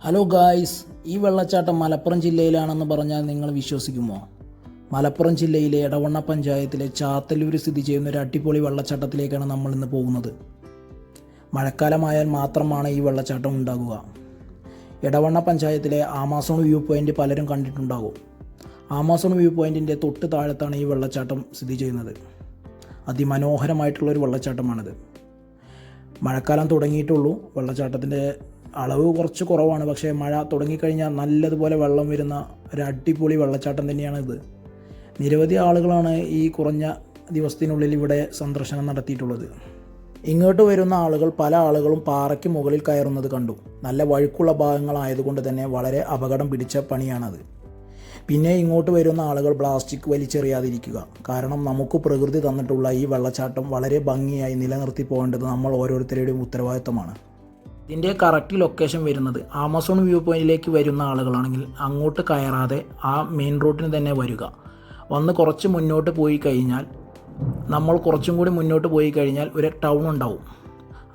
Hello guys, ഈ വെള്ളച്ചാട്ടം മലപ്പുറം ജില്ലയിലാണെന്ന് പറഞ്ഞാൽ നിങ്ങൾ വിശ്വസിക്കുമോ? മലപ്പുറം ജില്ലയിലെ എടവണ്ണ പഞ്ചായത്തിലെ ചാത്തല്ലൂർ സ്ഥിതി ചെയ്യുന്ന ഒരു അടിപൊളി വെള്ളച്ചാട്ടത്തിലേക്കാണ് നമ്മൾ ഇന്ന് പോകുന്നത്. മഴക്കാലമായാൽ മാത്രമാണ് ഈ വെള്ളച്ചാട്ടം ഉണ്ടാകുക. എടവണ്ണ പഞ്ചായത്തിലെ ആമാസോൺ വ്യൂ പോയിൻ്റ് പലരും കണ്ടിട്ടുണ്ടാകും. ആമാസോൺ വ്യൂ പോയിൻറ്റിൻ്റെ തൊട്ട് താഴത്താണ് ഈ വെള്ളച്ചാട്ടം സ്ഥിതി ചെയ്യുന്നത്. അതിമനോഹരമായിട്ടുള്ളൊരു വെള്ളച്ചാട്ടമാണിത്. മഴക്കാലം തുടങ്ങിയിട്ടുള്ളൂ. വെള്ളച്ചാട്ടത്തിൻ്റെ അളവ് കുറച്ച് കുറവാണ്, പക്ഷേ മഴ തുടങ്ങിക്കഴിഞ്ഞാൽ നല്ലതുപോലെ വെള്ളം വരുന്ന ഒരു അടിപൊളി വെള്ളച്ചാട്ടം തന്നെയാണിത്. നിരവധി ആളുകളാണ് ഈ കുറഞ്ഞ ദിവസത്തിനുള്ളിൽ ഇവിടെ സന്ദർശനം നടത്തിയിട്ടുള്ളത്. ഇങ്ങോട്ട് വരുന്ന ആളുകൾ പല ആളുകളും പാറയ്ക്ക് മുകളിൽ കയറുന്നത് കണ്ടു. നല്ല വഴുക്കുള്ള ഭാഗങ്ങളായതുകൊണ്ട് തന്നെ വളരെ അപകടം പിടിച്ച പണിയാണത്. പിന്നെ ഇങ്ങോട്ട് വരുന്ന ആളുകൾ പ്ലാസ്റ്റിക് വലിച്ചെറിയാതിരിക്കുക. കാരണം നമുക്ക് പ്രകൃതി തന്നിട്ടുള്ള ഈ വെള്ളച്ചാട്ടം വളരെ ഭംഗിയായി നിലനിർത്തി പോകേണ്ടത് നമ്മൾ ഓരോരുത്തരുടെയും ഉത്തരവാദിത്തമാണ്. ഇതിൻ്റെ കറക്റ്റ് ലൊക്കേഷൻ വരുന്നത് ആമസോൺ വ്യൂ പോയിൻറ്റിലേക്ക് വരുന്ന ആളുകളാണെങ്കിൽ അങ്ങോട്ട് കയറാതെ ആ മെയിൻ റോഡിന് തന്നെ വരിക. വന്ന് കുറച്ച് മുന്നോട്ട് പോയി കഴിഞ്ഞാൽ നമ്മൾ കുറച്ചും കൂടി മുന്നോട്ട് പോയി കഴിഞ്ഞാൽ ഒരു ടൗൺ ഉണ്ടാവും.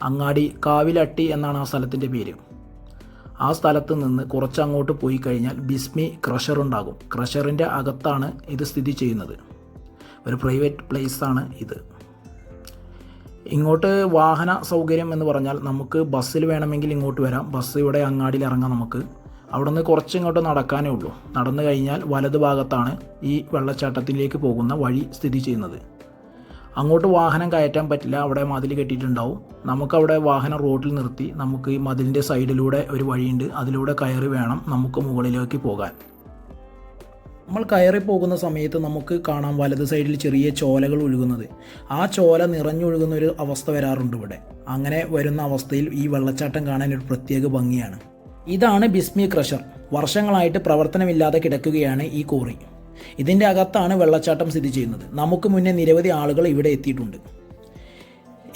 അങ്ങാടി കാവിലട്ടി എന്നാണ് ആ സ്ഥലത്തിൻ്റെ പേര്. ആ സ്ഥലത്ത് നിന്ന് കുറച്ച് അങ്ങോട്ട് പോയി കഴിഞ്ഞാൽ ബിസ്മി ക്രഷർ ഉണ്ടാകും. ക്രഷറിൻ്റെ അകത്താണ് ഇത് സ്ഥിതി ചെയ്യുന്നത്. ഒരു പ്രൈവറ്റ് പ്ലേസാണ് ഇത്. ഇങ്ങോട്ട് വാഹന സൗകര്യം എന്ന് പറഞ്ഞാൽ നമുക്ക് ബസ്സിൽ വേണമെങ്കിൽ ഇങ്ങോട്ട് വരാം. ബസ് ഇവിടെ അങ്ങാടിയിൽ ഇറങ്ങാം. നമുക്ക് അവിടെ നിന്ന് കുറച്ച് ഇങ്ങോട്ട് നടക്കാനേ ഉള്ളൂ. നടന്നു കഴിഞ്ഞാൽ വലതു ഭാഗത്താണ് ഈ വെള്ളച്ചാട്ടത്തിലേക്ക് പോകുന്ന വഴി സ്ഥിതി ചെയ്യുന്നത്. അങ്ങോട്ട് വാഹനം കയറ്റാൻ പറ്റില്ല, അവിടെ മതിൽ കെട്ടിയിട്ടുണ്ടാവും. നമുക്കവിടെ വാഹനം റോഡിൽ നിർത്തി നമുക്ക് ഈ മതിലിൻ്റെ സൈഡിലൂടെ ഒരു വഴിയുണ്ട്, അതിലൂടെ കയറി വേണം നമുക്ക് മുകളിലേക്ക് പോകാൻ. നമ്മൾ കയറി പോകുന്ന സമയത്ത് നമുക്ക് കാണാം വലത് സൈഡിൽ ചെറിയ ചോലകൾ ഒഴുകുന്നത്. ആ ചോല നിറഞ്ഞൊഴുകുന്ന ഒരു അവസ്ഥ വരാറുണ്ട് ഇവിടെ. അങ്ങനെ വരുന്ന അവസ്ഥയിൽ ഈ വെള്ളച്ചാട്ടം കാണാൻ ഒരു പ്രത്യേക ഭംഗിയാണ്. ഇതാണ് ബിസ്മി ക്രഷർ. വർഷങ്ങളായിട്ട് പ്രവർത്തനമില്ലാതെ കിടക്കുകയാണ് ഈ കോറി. ഇതിൻ്റെ അകത്താണ് വെള്ളച്ചാട്ടം സ്ഥിതി ചെയ്യുന്നത്. നമുക്ക് മുന്നേ നിരവധി ആളുകൾ ഇവിടെ എത്തിയിട്ടുണ്ട്.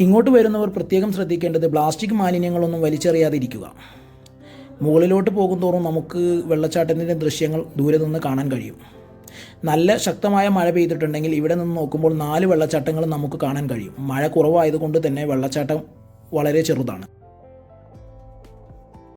ഇങ്ങോട്ട് വരുന്നവർ പ്രത്യേകം ശ്രദ്ധിക്കേണ്ടത് പ്ലാസ്റ്റിക് മാലിന്യങ്ങളൊന്നും വലിച്ചെറിയാതിരിക്കുക. മുകളിലോട്ട് പോകുന്തോറും നമുക്ക് വെള്ളച്ചാട്ടത്തിൻ്റെ ദൃശ്യങ്ങൾ ദൂരെ നിന്ന് കാണാൻ കഴിയും. നല്ല ശക്തമായ മഴ പെയ്തിട്ടുണ്ടെങ്കിൽ ഇവിടെ നിന്ന് നോക്കുമ്പോൾ 4 വെള്ളച്ചാട്ടങ്ങൾ നമുക്ക് കാണാൻ കഴിയും. മഴ കുറവായതുകൊണ്ട് തന്നെ വെള്ളച്ചാട്ടം വളരെ ചെറുതാണ്.